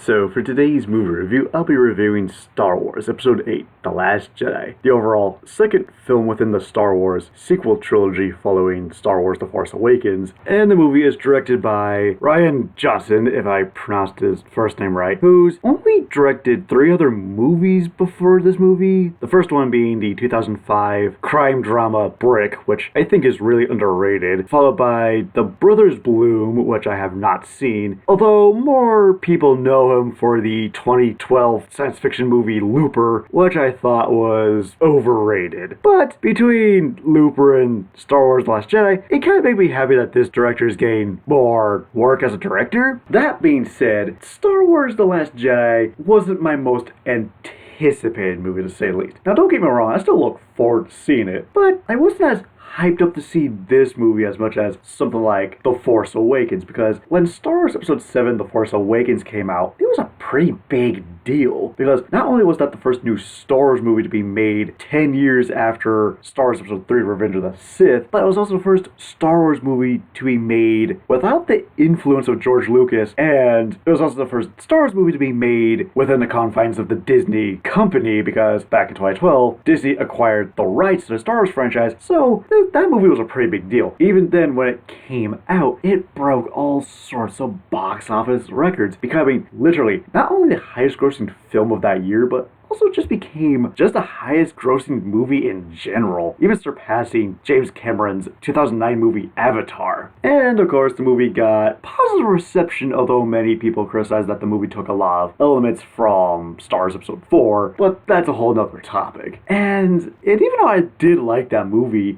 So for today's movie review, I'll be reviewing Star Wars Episode VIII, The Last Jedi, the overall second film within the Star Wars sequel trilogy following Star Wars The Force Awakens, and the movie is directed by Rian Johnson, if I pronounced his first name right, who's only directed 3 other movies before this movie, the first one being the 2005 crime drama Brick, which I think is really underrated, followed by The Brothers Bloom, which I have not seen, although more people know him for the 2012 science fiction movie Looper, which I thought was overrated. But between Looper and Star Wars The Last Jedi, it kind of made me happy that this director is getting more work as a director. That being said, Star Wars The Last Jedi wasn't my most anticipated movie, to say the least. Now don't get me wrong, I still look forward to seeing it, but I wasn't as hyped up to see this movie as much as something like The Force Awakens, because when Star Wars Episode VII, The Force Awakens came out, it was a pretty big deal, because not only was that the first new Star Wars movie to be made 10 years after Star Wars Episode III, Revenge of the Sith, but it was also the first Star Wars movie to be made without the influence of George Lucas, and it was also the first Star Wars movie to be made within the confines of the Disney company, because back in 2012, Disney acquired the rights to the Star Wars franchise, so that movie was a pretty big deal. Even then, when it came out, it broke all sorts of box office records, becoming literally not only the highest grossing film of that year, but also just became just the highest grossing movie in general, even surpassing James Cameron's 2009 movie Avatar. And of course, the movie got positive reception, although many people criticized that the movie took a lot of elements from Star Wars Episode 4, but that's a whole nother topic. And even though I did like that movie,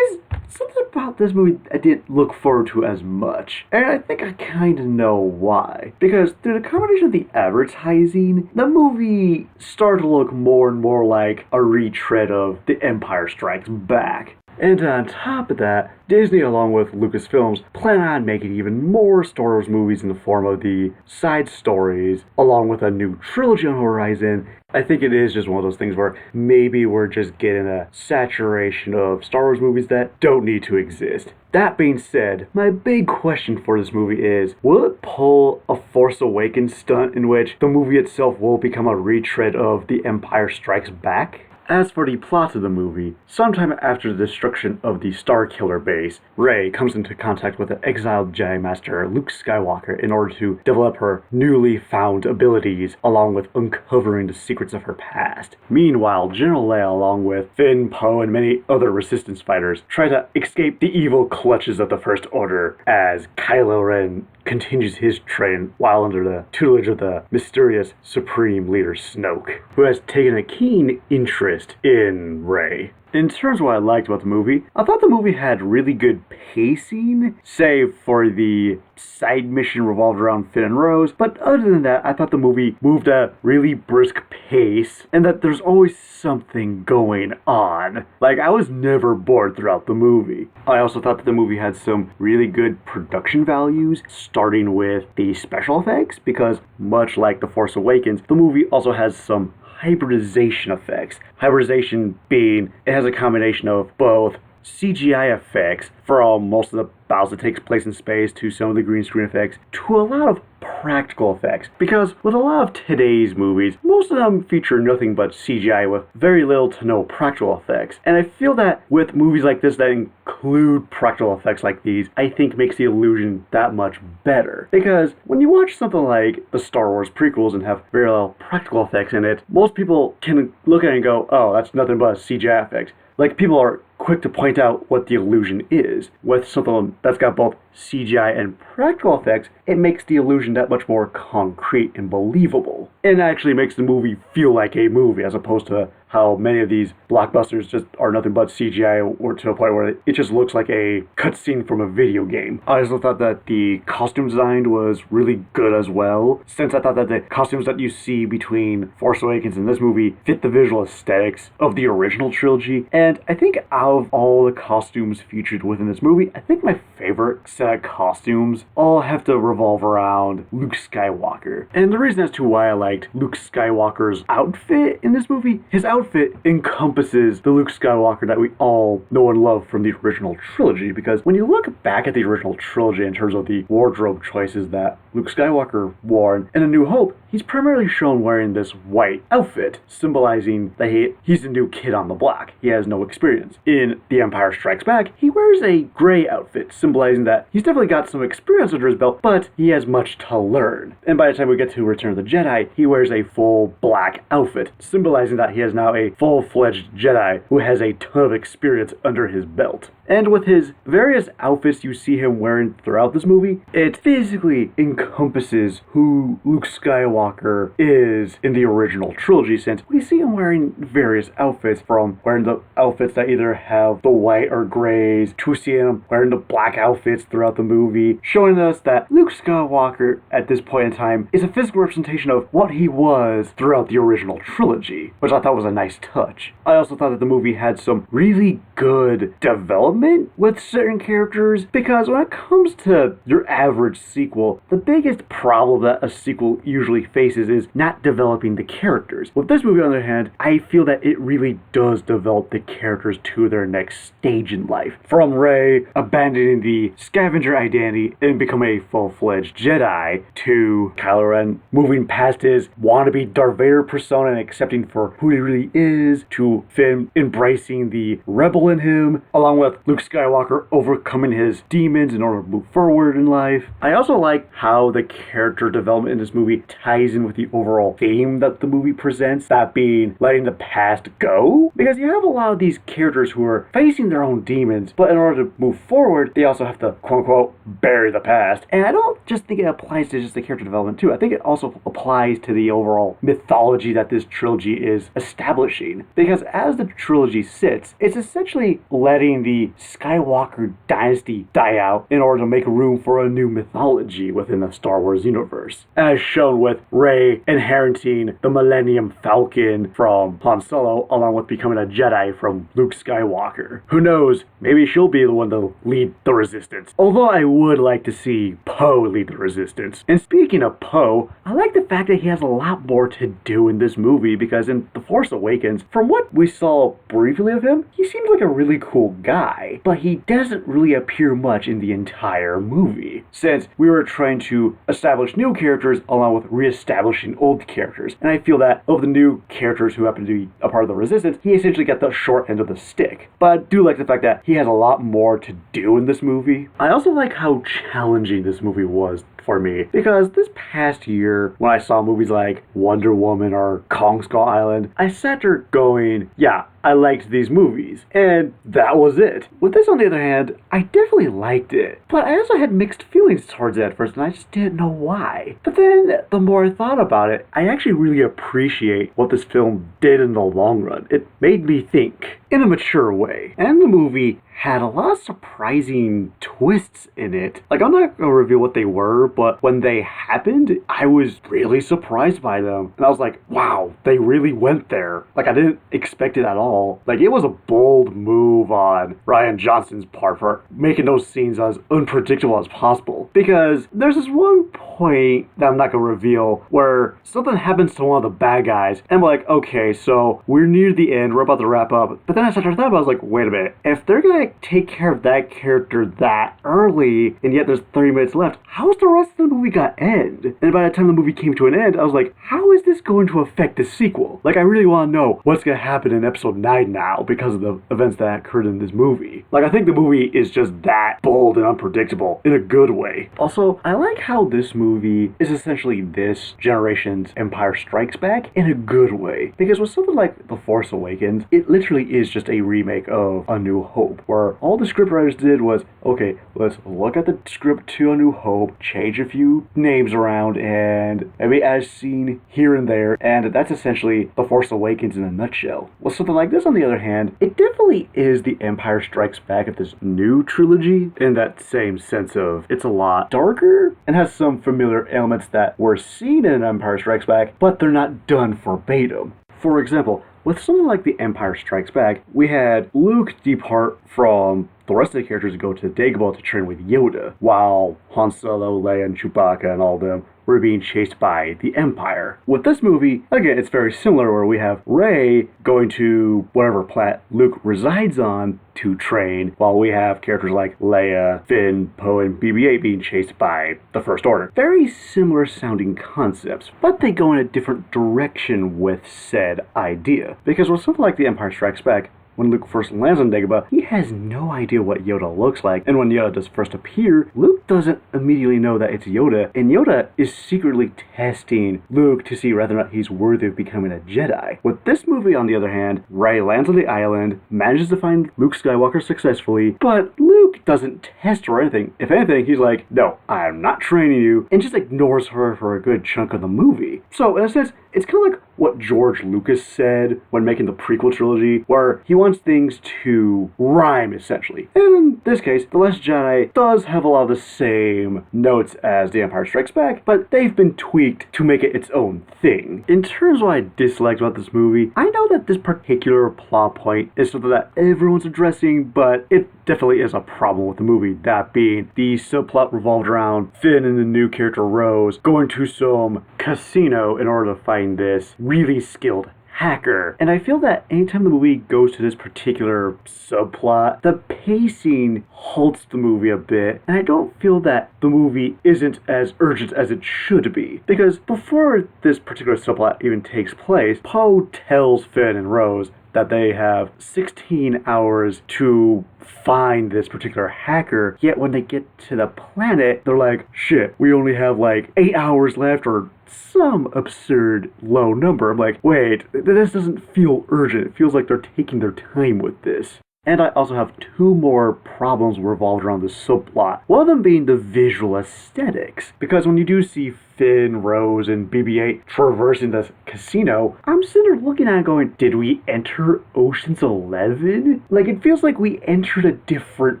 something about this movie I didn't look forward to as much. And I think I kind of know why. Because through the combination of the advertising, the movie started to look more and more like a retread of The Empire Strikes Back. And on top of that, Disney, along with Lucasfilms, plan on making even more Star Wars movies in the form of the side stories, along with a new trilogy on the horizon. I think it is just one of those things where maybe we're just getting a saturation of Star Wars movies that don't need to exist. That being said, my big question for this movie is, will it pull a Force Awakens stunt in which the movie itself will become a retread of The Empire Strikes Back? As for the plot of the movie, sometime after the destruction of the Starkiller Base, Rey comes into contact with the exiled Jedi Master Luke Skywalker in order to develop her newly found abilities, along with uncovering the secrets of her past. Meanwhile, General Leia, along with Finn, Poe, and many other Resistance fighters, try to escape the evil clutches of the First Order as Kylo Ren continues his training while under the tutelage of the mysterious Supreme Leader Snoke, who has taken a keen interest in Rey. In terms of what I liked about the movie, I thought the movie had really good pacing, save for the side mission revolved around Finn and Rose, but other than that, I thought the movie moved at a really brisk pace, and that there's always something going on. Like, I was never bored throughout the movie. I also thought that the movie had some really good production values, starting with the special effects, because much like The Force Awakens, the movie also has some hybridization effects. Hybridization being, it has a combination of both CGI effects for most of the battles that takes place in space, to some of the green screen effects, to a lot of practical effects. Because with a lot of today's movies, most of them feature nothing but CGI with very little to no practical effects. And I feel that with movies like this that include practical effects like these, I think makes the illusion that much better. Because when you watch something like the Star Wars prequels and have very little practical effects in it, most people can look at it and go, oh, that's nothing but a CGI effect. Like, people are quick to point out what the illusion is. With something that's got both CGI and practical effects, it makes the illusion that much more concrete and believable. And actually makes the movie feel like a movie, as opposed to how many of these blockbusters just are nothing but CGI, or to a point where it just looks like a cutscene from a video game. I also thought that the costume design was really good as well, since I thought that the costumes that you see between Force Awakens and this movie fit the visual aesthetics of the original trilogy. And I think out of all the costumes featured within this movie, I think my favorite set of costumes all have to revolve around Luke Skywalker. And the reason as to why I liked Luke Skywalker's outfit in this movie, his outfit encompasses the Luke Skywalker that we all know and love from the original trilogy, because when you look back at the original trilogy in terms of the wardrobe choices that Luke Skywalker wore. In A New Hope, he's primarily shown wearing this white outfit, symbolizing that he's a new kid on the block. He has no experience. In The Empire Strikes Back, he wears a gray outfit, symbolizing that he's definitely got some experience under his belt, but he has much to learn. And by the time we get to Return of the Jedi, he wears a full black outfit, symbolizing that he is now a full-fledged Jedi who has a ton of experience under his belt. And with his various outfits you see him wearing throughout this movie, it physically encompasses who Luke Skywalker is in the original trilogy, since we see him wearing various outfits, from wearing the outfits that either have the white or grays, to seeing him wearing the black outfits throughout the movie, showing us that Luke Skywalker at this point in time is a physical representation of what he was throughout the original trilogy, which I thought was a nice touch. I also thought that the movie had some really good development with certain characters, because when it comes to your average sequel, the biggest problem that a sequel usually faces is not developing the characters. With this movie, on the other hand, I feel that it really does develop the characters to their next stage in life. From Rey abandoning the scavenger identity and becoming a full-fledged Jedi, to Kylo Ren moving past his wannabe Darth Vader persona and accepting for who he really is, to Finn embracing the rebel in him, along with Luke Skywalker overcoming his demons in order to move forward in life. I also like how the character development in this movie ties in with the overall theme that the movie presents, that being letting the past go. Because you have a lot of these characters who are facing their own demons, but in order to move forward, they also have to, quote-unquote, bury the past. And I don't just think it applies to just the character development too. I think it also applies to the overall mythology that this trilogy is establishing. Because as the trilogy sits, it's essentially letting the Skywalker dynasty die out in order to make room for a new mythology within the Star Wars universe. As shown with Rey inheriting the Millennium Falcon from Han Solo, along with becoming a Jedi from Luke Skywalker. Who knows, maybe she'll be the one to lead the Resistance. Although I would like to see Poe lead the Resistance. And speaking of Poe, I like the fact that he has a lot more to do in this movie, because in The Force Awakens, from what we saw briefly of him, he seems like a really cool guy, but he doesn't really appear much in the entire movie, since we were trying to establish new characters along with re-establishing old characters. And I feel that of the new characters who happen to be a part of the Resistance, he essentially got the short end of the stick. But I do like the fact that he has a lot more to do in this movie. I also like how challenging this movie was for me, because this past year, when I saw movies like Wonder Woman or Kong Skull Island, I sat there going, yeah, I liked these movies, and that was it. With this, on the other hand, I definitely liked it, but I also had mixed feelings towards it at first, and I just didn't know why. But then, the more I thought about it, I actually really appreciate what this film did in the long run. It made me think in a mature way, and the movie had a lot of surprising twists in it. Like, I'm not gonna reveal what they were, but when they happened, I was really surprised by them. And I was like, wow, they really went there. Like, I didn't expect it at all. Like, it was a bold move on Rian Johnson's part for making those scenes as unpredictable as possible. Because there's this one point that I'm not gonna reveal where something happens to one of the bad guys, and I'm like, okay, so we're near the end, we're about to wrap up. But then I started thinking, I was like, wait a minute, if they're gonna take care of that character that early, and yet there's 30 minutes left, how's the rest of the movie gonna end? And by the time the movie came to an end, I was like, how is this going to affect the sequel? Like, I really want to know what's gonna happen in episode 9 now because of the events that occurred in this movie. Like, I think the movie is just that bold and unpredictable in a good way. Also, I like how this movie is essentially this generation's Empire Strikes Back in a good way. Because with something like The Force Awakens, it literally is just a remake of A New Hope, where all the scriptwriters did was, okay, let's look at the script to A New Hope, change a few names around, and maybe add a scene here and there, and that's essentially The Force Awakens in a nutshell. With something like this, on the other hand, it definitely is the Empire Strikes Back of this new trilogy, in that same sense of it's a lot darker, and has some familiar elements that were seen in Empire Strikes Back, but they're not done verbatim. For example, with something like The Empire Strikes Back, we had Luke depart from the the rest of the characters go to Dagobah to train with Yoda, while Han Solo, Leia, and Chewbacca and all of them were being chased by the Empire. With this movie, again, it's very similar where we have Rey going to whatever planet Luke resides on to train, while we have characters like Leia, Finn, Poe, and BB-8 being chased by the First Order. Very similar sounding concepts, but they go in a different direction with said idea. Because with something like The Empire Strikes Back, when Luke first lands on Dagobah, he has no idea what Yoda looks like, and when Yoda does first appear, Luke doesn't immediately know that it's Yoda, and Yoda is secretly testing Luke to see whether or not he's worthy of becoming a Jedi. With this movie, on the other hand, Rey lands on the island, manages to find Luke Skywalker successfully, but Luke doesn't test her or anything. If anything, he's like, no, I'm not training you, and just ignores her for a good chunk of the movie. So, in a sense, it's kind of like what George Lucas said when making the prequel trilogy, where he wants things to rhyme, essentially. And in this case, The Last Jedi does have a lot of the same notes as The Empire Strikes Back, but they've been tweaked to make it its own thing. In terms of what I disliked about this movie, I know that this particular plot point is something that everyone's addressing, but it definitely is a problem with the movie, that being the subplot revolved around Finn and the new character Rose going to some casino in order to find this really skilled hacker. And I feel that anytime the movie goes to this particular subplot, the pacing halts the movie a bit, and I don't feel that the movie isn't as urgent as it should be. Because before this particular subplot even takes place, Poe tells Finn and Rose that they have 16 hours to find this particular hacker, yet when they get to the planet, they're like, shit, we only have like 8 hours left, or some absurd low number. I'm like, wait, this doesn't feel urgent. It feels like they're taking their time with this. And I also have two more problems revolved around the subplot. One of them being the visual aesthetics. Because when you do see Finn, Rose, and BB-8 traversing the casino, I'm sitting there looking at it going, did we enter Ocean's 11? Like, it feels like we entered a different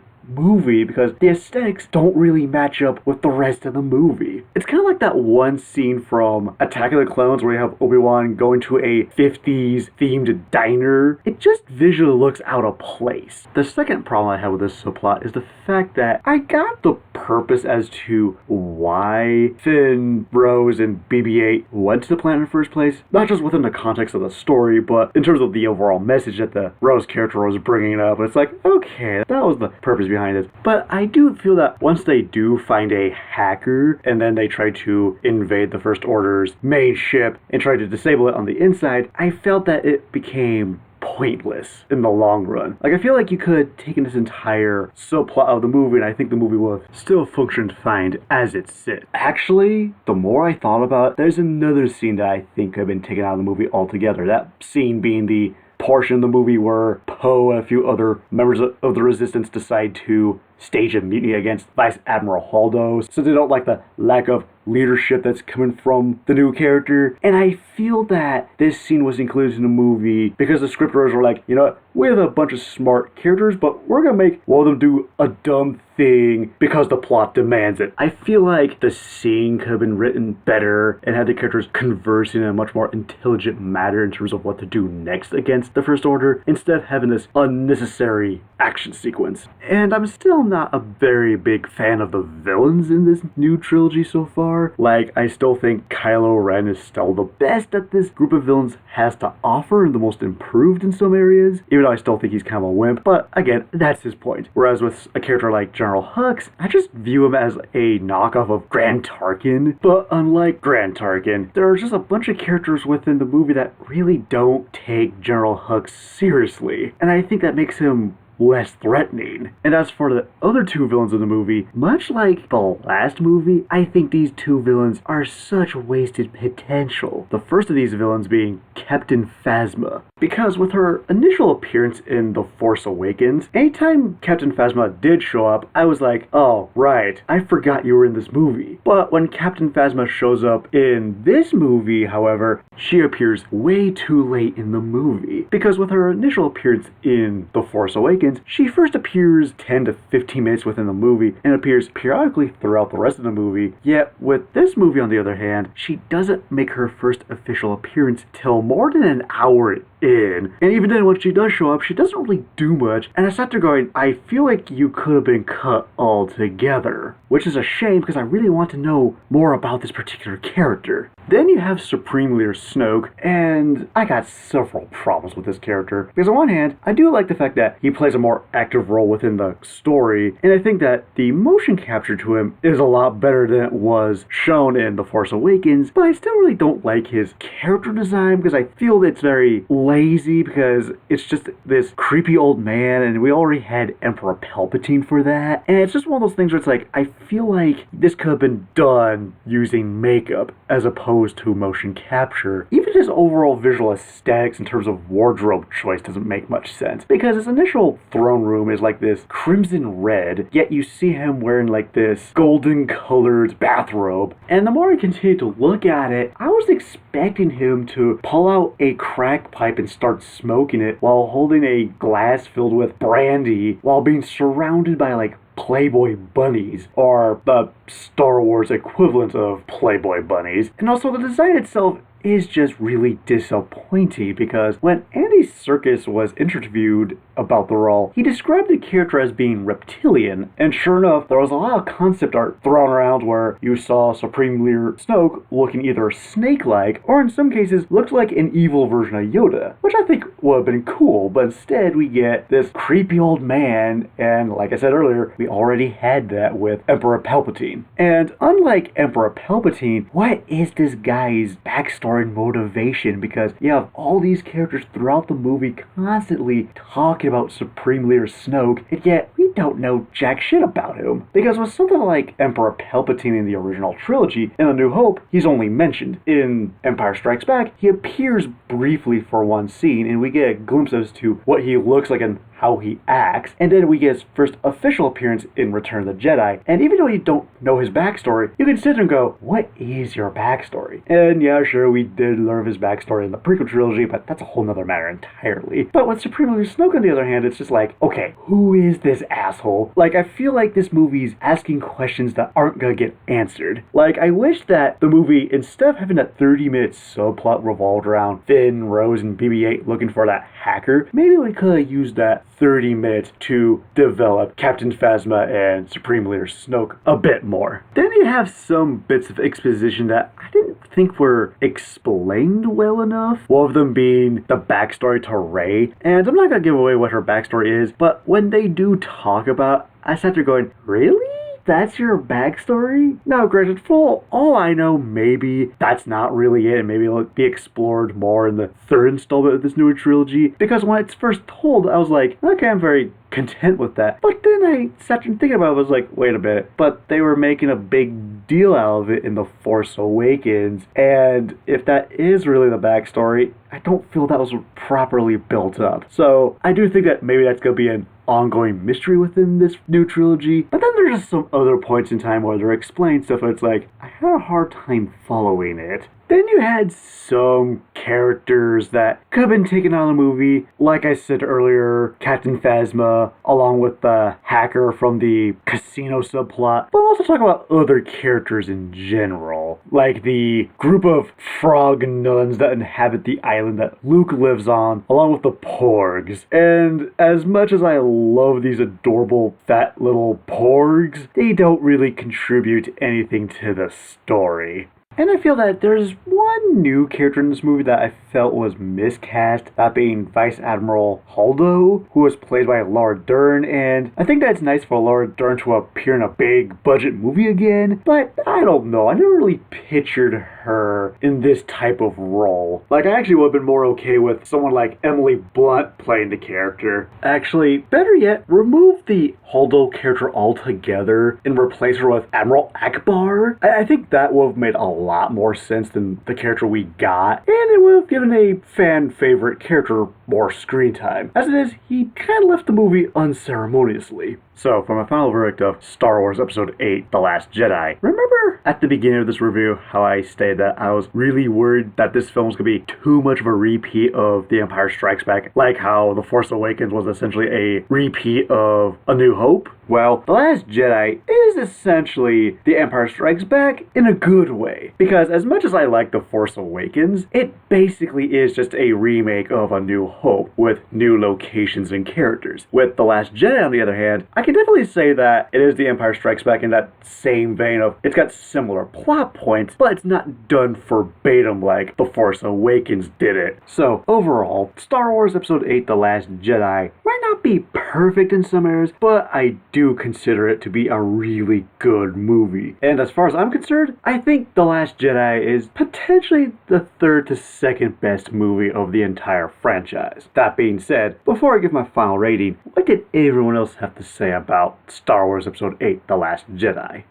movie because the aesthetics don't really match up with the rest of the movie. It's kind of like that one scene from Attack of the Clones where you have Obi-Wan going to a 50s themed diner. It just visually looks out of place. The second problem I have with this subplot is the fact that I got the purpose as to why Finn, Rose, and BB-8 went to the planet in the first place, not just within the context of the story, but in terms of the overall message that the Rose character was bringing up. It's like, okay, that was the purpose behind it. But I do feel that once they do find a hacker and then they try to invade the First Order's main ship and try to disable it on the inside, I felt that it became pointless in the long run. Like, I feel like you could have taken this entire subplot of the movie and I think the movie would have still functioned fine as it sits. Actually, the more I thought about it, there's another scene that I think could have been taken out of the movie altogether. That scene being the portion of the movie where Poe and a few other members of the Resistance decide to stage a mutiny against Vice Admiral Holdo, so they don't like the lack of leadership that's coming from the new character. And I feel that this scene was included in the movie because the scriptwriters were like, you know what, we have a bunch of smart characters, but we're gonna make one of them do a dumb thing because the plot demands it. I feel like the scene could have been written better and had the characters conversing in a much more intelligent manner in terms of what to do next against the First Order, instead of having this unnecessary action sequence. And I'm still not a very big fan of the villains in this new trilogy so far. Like, I still think Kylo Ren is still the best that this group of villains has to offer and the most improved in some areas, even though I still think he's kind of a wimp. But again, that's his point. Whereas with a character like General Hux, I just view him as a knockoff of Grand Tarkin. But unlike Grand Tarkin, there are just a bunch of characters within the movie that really don't take General Hux seriously. And I think that makes him less threatening. And as for the other two villains in the movie, much like the last movie, I think these two villains are such wasted potential. The first of these villains being Captain Phasma. Because with her initial appearance in The Force Awakens, anytime Captain Phasma did show up, I was like, oh, right, I forgot you were in this movie. But when Captain Phasma shows up in this movie, however, she appears way too late in the movie. Because with her initial appearance in The Force Awakens, she first appears 10 to 15 minutes within the movie and appears periodically throughout the rest of the movie. Yet with this movie, on the other hand, she doesn't make her first official appearance till more than an hour in. And even then, when she does show up, she doesn't really do much. And I sat there going, I feel like you could have been cut altogether. Which is a shame because I really want to know more about this particular character. Then you have Supreme Leader Snoke, and I got several problems with this character. Because on one hand, I do like the fact that he plays a more active role within the story, and I think that the motion capture to him is a lot better than it was shown in The Force Awakens, but I still really don't like his character design because I feel that it's very lazy because it's just this creepy old man, and we already had Emperor Palpatine for that, and it's just one of those things where it's like, I feel like this could have been done using makeup as opposed to motion capture. Even his overall visual aesthetics in terms of wardrobe choice doesn't make much sense, because his initial throne room is like this crimson red, yet you see him wearing like this golden colored bathrobe, and the more I continue to look at it, I was expecting him to pull out a crack pipe and start smoking it while holding a glass filled with brandy while being surrounded by like Playboy bunnies, or the Star Wars equivalent of Playboy bunnies. And also the design itself is just really disappointing because when Andy Serkis was interviewed about the role, he described the character as being reptilian, and sure enough, there was a lot of concept art thrown around where you saw Supreme Leader Snoke looking either snake-like, or in some cases looked like an evil version of Yoda, which I think would have been cool, but instead we get this creepy old man, and like I said earlier, we already had that with Emperor Palpatine. And unlike Emperor Palpatine, what is this guy's backstory and motivation? Because you have all these characters throughout the movie constantly talking about Supreme Leader Snoke, and yet we don't know jack shit about him. Because with something like Emperor Palpatine in the original trilogy, in A New Hope, he's only mentioned. In Empire Strikes Back, he appears briefly for one scene, and we get a glimpse as to what he looks like and how he acts, and then we get his first official appearance in Return of the Jedi. And even though you don't know his backstory, you can sit there and go, what is your backstory? And yeah, sure, we did learn of his backstory in the prequel trilogy, but that's a whole nother matter entirely. But with Supreme Leader Snoke, on the other hand, it's just like, okay, who is this asshole? Like, I feel like this movie's asking questions that aren't gonna get answered. Like, I wish that the movie, instead of having that 30-minute subplot revolved around Finn, Rose, and BB-8 looking for that hacker, maybe we could have used that 30 minutes to develop Captain Phasma and Supreme Leader Snoke a bit more. Then you have some bits of exposition that I didn't think were explained well enough. One of them being the backstory to Rey, and I'm not gonna give away what her backstory is, but when they do talk about it, I sat there going, really? That's your backstory? Now, granted, for all I know, maybe that's not really it, and maybe it'll be explored more in the third installment of this newer trilogy, because when it's first told, I was like, okay, I'm very content with that. But then I sat there thinking about it, I was like, wait a minute, but they were making a big deal out of it in The Force Awakens, and if that is really the backstory, I don't feel that was properly built up. So I do think that maybe that's going to be an ongoing mystery within this new trilogy, but then there's just some other points in time where they're explaining stuff and it's like, I had a hard time following it. Then you had some characters that could have been taken out of the movie. Like I said earlier, Captain Phasma, along with the hacker from the casino subplot. But also talk about other characters in general. Like the group of frog nuns that inhabit the island that Luke lives on, along with the porgs. And as much as I love these adorable fat little porgs, they don't really contribute anything to the story. And I feel that there's one new character in this movie that I felt was miscast, that being Vice Admiral Holdo, who was played by Laura Dern, and I think that's nice for Laura Dern to appear in a big budget movie again, but I don't know, I never really pictured her in this type of role. Like, I actually would have been more okay with someone like Emily Blunt playing the character. Actually, better yet, remove the Holdo character altogether and replace her with Admiral Akbar. I think that would have made a lot more sense than the character we got, and it would have given a fan favorite character more screen time. As it is, he kind of left the movie unceremoniously. So, for my final verdict of Star Wars Episode VIII, The Last Jedi, remember at the beginning of this review how I stated say that I was really worried that this film was going to be too much of a repeat of The Empire Strikes Back, like how The Force Awakens was essentially a repeat of A New Hope. Well, The Last Jedi is essentially The Empire Strikes Back in a good way, because as much as I like The Force Awakens, it basically is just a remake of A New Hope with new locations and characters. With The Last Jedi, on the other hand, I can definitely say that it is The Empire Strikes Back in that same vein of it's got similar plot points, but it's not done verbatim like The Force Awakens did it. So overall, Star Wars Episode 8 The Last Jedi might not be perfect in some areas, but I do consider it to be a really good movie. And as far as I'm concerned, I think The Last Jedi is potentially the third to second best movie of the entire franchise. That being said, before I give my final rating, what did everyone else have to say about Star Wars Episode 8 The Last Jedi?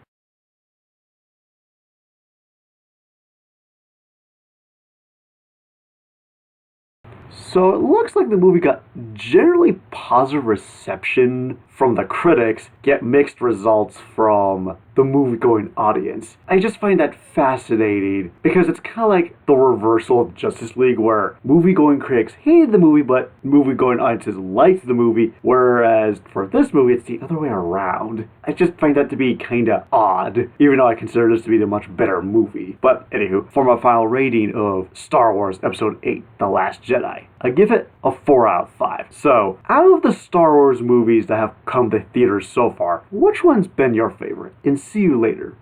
So it looks like the movie got generally positive reception from the critics, yet mixed results from the movie-going audience. I just find that fascinating because it's kind of like the reversal of Justice League, where movie-going critics hated the movie, but movie-going audiences liked the movie, whereas for this movie, it's the other way around. I just find that to be kind of odd, even though I consider this to be the much better movie. But anywho, for my final rating of Star Wars Episode 8, The Last Jedi, I give it a 4 out of 5. So, out of the Star Wars movies that have come to theaters so far, which one's been your favorite? And see you later.